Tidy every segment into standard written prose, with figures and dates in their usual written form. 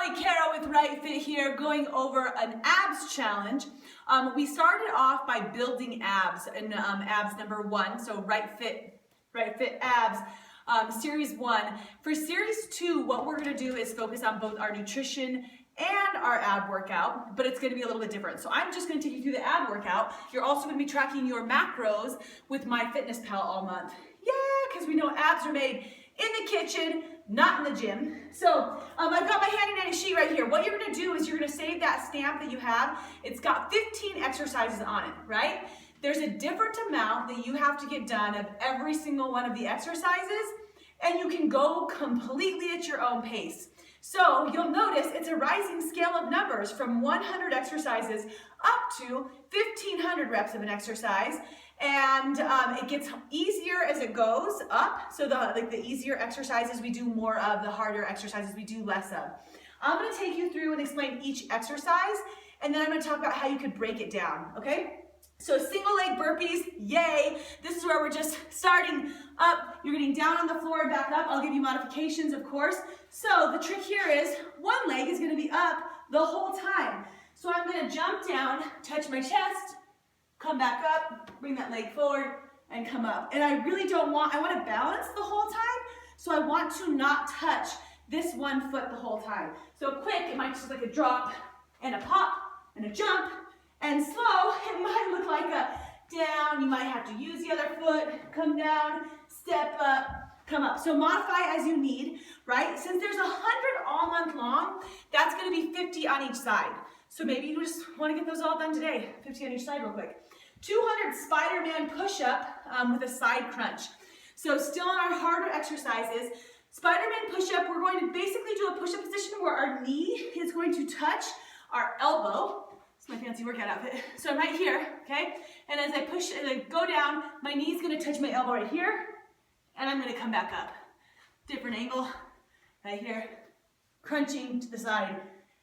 Kelly Kara with Right Fit here, going over an abs challenge. We started off by building abs in abs number 1, so Right Fit abs, series 1. For series 2, what we're gonna do is focus on both our nutrition and our ab workout, but it's gonna be a little bit different. So I'm just gonna take you through the ab workout. You're also gonna be tracking your macros with MyFitnessPal all month. Yeah, because we know abs are made in the kitchen, not in the gym. So I've got my handy dandy sheet right here. What you're gonna do is you're gonna save that stamp that you have. It's got 15 exercises on it, right? There's a different amount that you have to get done of every single one of the exercises, and you can go completely at your own pace. So you'll notice it's a rising scale of numbers from 100 exercises up to 1,500 reps of an exercise. And it gets easier as it goes up. So the easier exercises we do more of, the harder exercises we do less of. I'm gonna take you through and explain each exercise, and then I'm gonna talk about how you could break it down, okay? So single leg burpees, yay. This is where we're just starting up. You're getting down on the floor and back up. I'll give you modifications, of course. So the trick here is one leg is gonna be up the whole time. So I'm gonna jump down, touch my chest, come back up, bring that leg forward, and come up. And I really don't want, I want to balance the whole time, so I want to not touch this one foot the whole time. So quick, it might just like a drop, and a pop, and a jump, and slow, it might look like a down, you might have to use the other foot, come down, step up, come up. So modify as you need, right? Since there's 100 all month long, that's gonna be 50 on each side. So maybe you just wanna get those all done today, 50 on each side real quick. 200 Spider-Man push-up with a side crunch. So still in our harder exercises, Spider-Man push-up, we're going to basically do a push-up position where our knee is going to touch our elbow. It's my fancy workout outfit. So I'm right here, okay? And as I push, as I go down, my knee's gonna touch my elbow right here, and I'm gonna come back up. Different angle, right here, crunching to the side,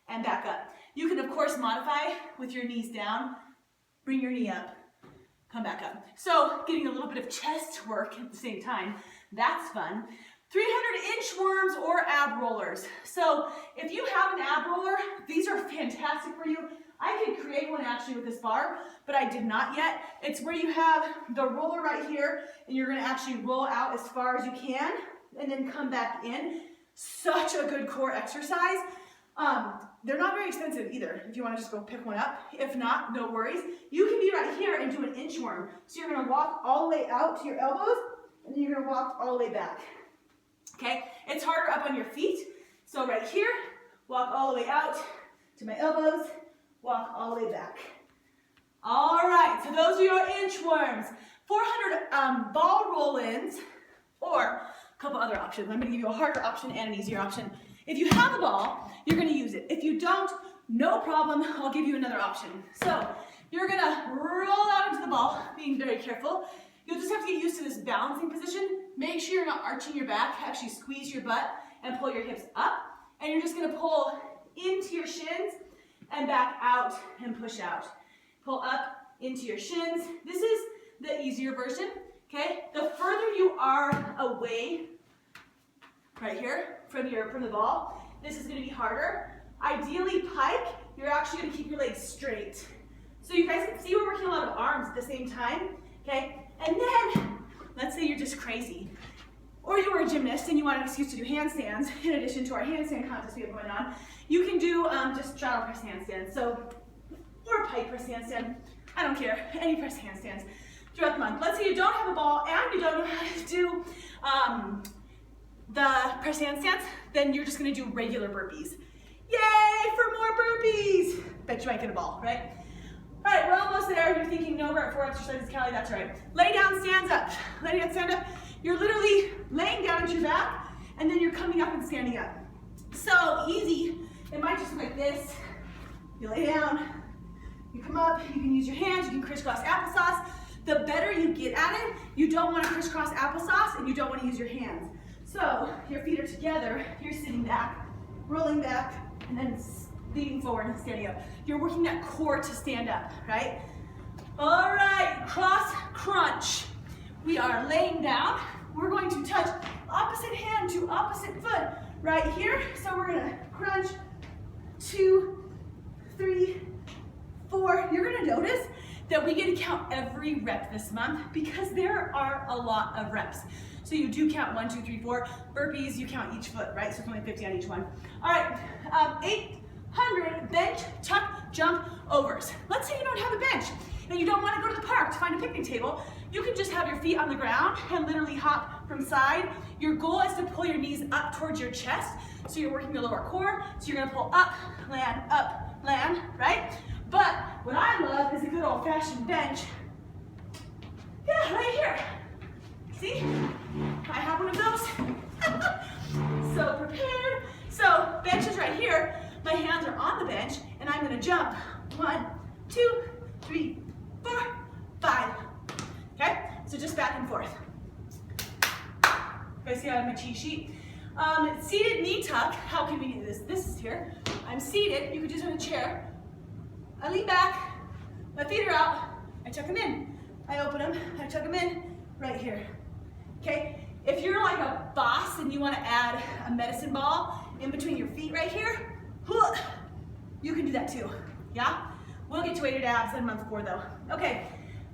and back up. You can, of course, modify with your knees down, bring your knee up, come back up. So getting a little bit of chest work at the same time, that's fun. 300 inchworms or ab rollers. So if you have an ab roller, these are fantastic for you. I could create one actually with this bar, but I did not yet. It's where you have the roller right here, and you're gonna actually roll out as far as you can, and then come back in. Such a good core exercise. They're not very expensive either, if you want to just go pick one up. If not, no worries. You can be right here and do an inchworm. So you're going to walk all the way out to your elbows, and then you're going to walk all the way back. Okay? It's harder up on your feet. So right here, walk all the way out to my elbows, walk all the way back. All right, so those are your inchworms. 400 ball roll-ins, or a couple other options. I'm going to give you a harder option and an easier option. If you have a ball, you're gonna use it. If you don't, no problem, I'll give you another option. So you're gonna roll out into the ball, being very careful. You'll just have to get used to this balancing position. Make sure you're not arching your back, actually squeeze your butt and pull your hips up. And you're just gonna pull into your shins and back out and push out. Pull up into your shins. This is the easier version, okay? The further you are away, right here, from the ball, this is gonna be harder. Ideally pike, you're actually gonna keep your legs straight. So you guys can see we're working a lot of arms at the same time, okay? And then, let's say you're just crazy, or you were a gymnast and you want an excuse to do handstands, in addition to our handstand contest we have going on, you can do just straddle press handstands, so, or pike press handstand, I don't care, any press handstands throughout the month. Let's say you don't have a ball and you don't know how to do the press handstands, then you're just gonna do regular burpees. Yay for more burpees! Bet you might get a ball, right? All right, we're almost there. You're thinking, no, we're at 4 exercises, Callie, that's right. Lay down, stands up. Lay down, stand up. You're literally laying down at your back, and then you're coming up and standing up. So easy. It might just look like this. You lay down, you come up, you can use your hands, you can crisscross applesauce. The better you get at it, you don't wanna crisscross applesauce, and you don't wanna use your hands. So your feet are together, you're sitting back, rolling back, and then leaning forward and standing up. You're working that core to stand up, right? All right, cross crunch. We are laying down. We're going to touch opposite hand to opposite foot right here. So we're gonna crunch, 2, 3, 4. You're gonna notice that we get to count every rep this month because there are a lot of reps. So you do count 1, 2, 3, 4. Burpees, you count each foot, right? So it's only 50 on each one. All right, 800 bench, tuck, jump, overs. Let's say you don't have a bench and you don't want to go to the park to find a picnic table. You can just have your feet on the ground and literally hop from side. Your goal is to pull your knees up towards your chest. So you're working the lower core. So you're gonna pull up, land, right? But what I love is a good old-fashioned bench. Yeah, right here. See? I have one of those. So prepared. So bench is right here. My hands are on the bench, and I'm gonna jump. 1, 2, 3, 4, 5. Okay? So just back and forth. You guys see I have my cheat sheet? Seated knee tuck. How can we do this? This is here. I'm seated. You could do this on a chair. I lean back, my feet are out, I tuck them in. I open them, I tuck them in, right here. Okay? If you're like a boss and you want to add a medicine ball in between your feet right here, you can do that too. Yeah? We'll get to weighted abs in month 4 though. Okay.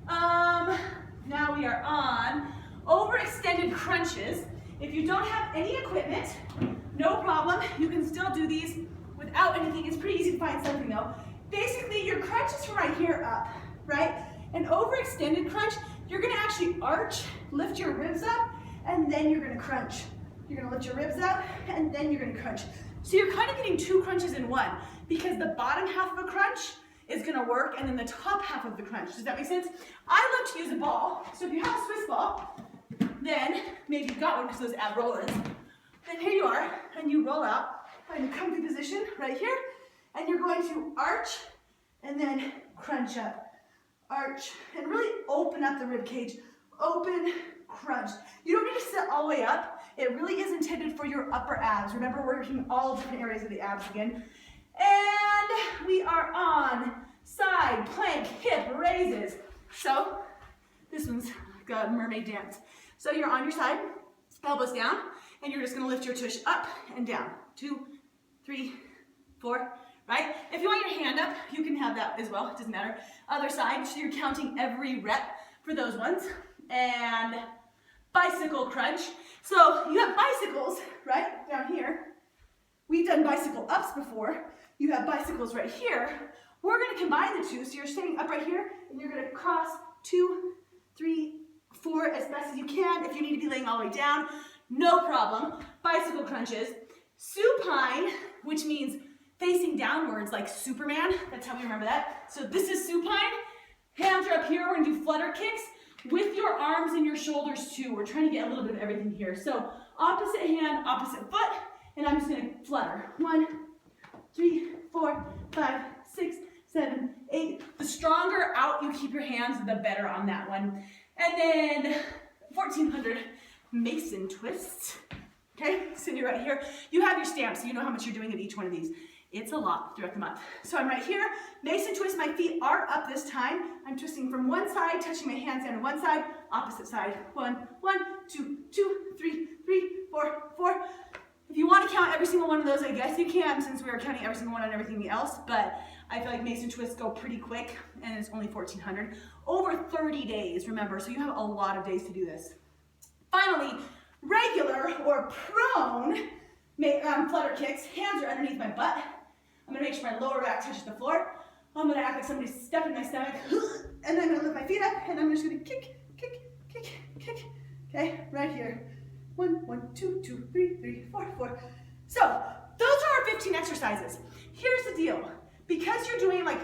Now we are on overextended crunches. If you don't have any equipment, no problem. You can still do these without anything. It's pretty easy to find something though. Basically, your crunch is from right here up, right? An overextended crunch, you're gonna actually arch, lift your ribs up, and then you're gonna crunch. You're gonna lift your ribs up, and then you're gonna crunch. So you're kind of getting 2 crunches in one, because the bottom half of a crunch is gonna work, and then the top half of the crunch. Does that make sense? I love to use a ball. So if you have a Swiss ball, then maybe you've got one because those ab rollers. Then here you are, and you roll out, find a comfy position right here, and you're going to arch and then crunch up. Arch and really open up the rib cage. Open, crunch. You don't need to sit all the way up. It really is intended for your upper abs. Remember, we're working all different areas of the abs again. And we are on side plank hip raises. So this one's got mermaid dance. So you're on your side, elbows down, and you're just gonna lift your tush up and down. 2, 3, 4, right? If you want your hand up, you can have that as well, it doesn't matter. Other side, so you're counting every rep for those ones. And bicycle crunch. So you have bicycles, right, down here. We've done bicycle ups before. You have bicycles right here. We're gonna combine the two, so you're standing up right here, and you're gonna cross 2, 3, 4 as best as you can. If you need to be laying all the way down, no problem. Bicycle crunches. Supine, which means facing downwards like Superman. That's how we remember that. So this is supine. Hands are up here. We're gonna do flutter kicks with your arms and your shoulders too. We're trying to get a little bit of everything here. So opposite hand, opposite foot, and I'm just gonna flutter. 1, 3, 4, 5, 6, 7, 8. The stronger out you keep your hands, the better on that one. And then 1400 Mason twists. Okay, so you're right here. You have your stamps, so you know how much you're doing of each one of these. It's a lot throughout the month. So I'm right here, Mason twist, my feet are up this time. I'm twisting from one side, touching my hands down to one side, opposite side. 1, 1, 2, 2, 3, 3, 4, 4. If you want to count every single one of those, I guess you can, since we were counting every single one on everything else, but I feel like Mason twists go pretty quick, and it's only 1400. Over 30 days, remember, so you have a lot of days to do this. Finally, regular or prone flutter kicks. Hands are underneath my butt. I'm gonna make sure my lower back touches the floor. I'm gonna act like somebody's stepping my stomach, and then I'm gonna lift my feet up, and I'm just gonna kick, kick, kick, kick. Okay, right here. 1, 1, 2, 2, 3, 3, 4, 4. So those are our 15 exercises. Here's the deal. Because you're doing like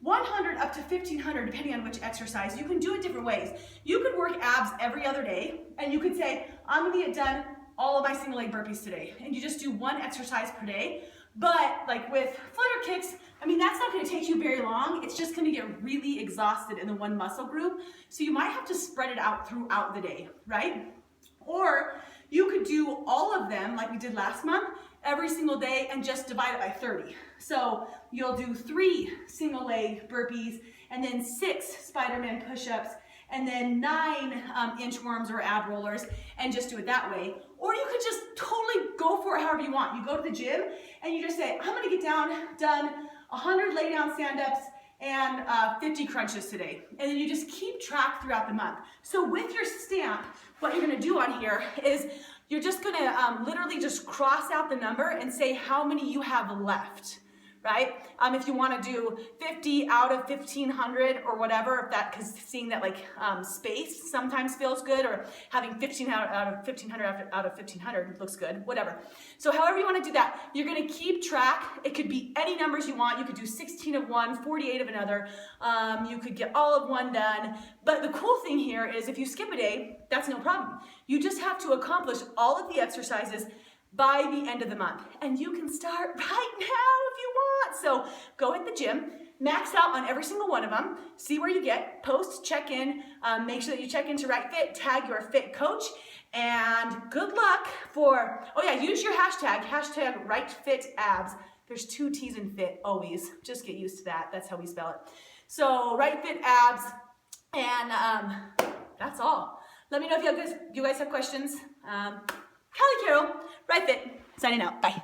100 up to 1500, depending on which exercise, you can do it different ways. You could work abs every other day, and you could say, I'm gonna get done all of my single leg burpees today. And you just do one exercise per day. But like with flutter kicks, I mean, that's not gonna take you very long. It's just gonna get really exhausted in the one muscle group. So you might have to spread it out throughout the day, right? Or you could do all of them like we did last month, every single day, and just divide it by 30. So you'll do 3 single leg burpees, and then 6 Spider-Man push-ups, and then 9 inchworms or ab rollers and just do it that way. Or you could just totally go for it however you want. You go to the gym and you just say, I'm gonna get done 100 lay down stand-ups and 50 crunches today. And then you just keep track throughout the month. So with your stamp, what you're gonna do on here is you're just gonna literally just cross out the number and say how many you have left, right? If you wanna do 50 out of 1,500 or whatever, if that, because seeing that like space sometimes feels good, or having 15 out of 1,500 out of 1,500 looks good, whatever. So however you wanna do that, you're gonna keep track. It could be any numbers you want. You could do 16 of one, 48 of another. You could get all of one done. But the cool thing here is if you skip a day, that's no problem. You just have to accomplish all of the exercises by the end of the month. And you can start right now if you want. So go hit the gym, max out on every single one of them, see where you get, post, check in, make sure that you check into Right Fit, tag your fit coach, and good luck for, oh yeah, use your hashtag RightFitAbs. There's 2 T's in fit, always. Just get used to that. That's how we spell it. So RightFitAbs, and that's all. Let me know if you guys have questions. Callie Carroll, Right Fit, signing out. Bye.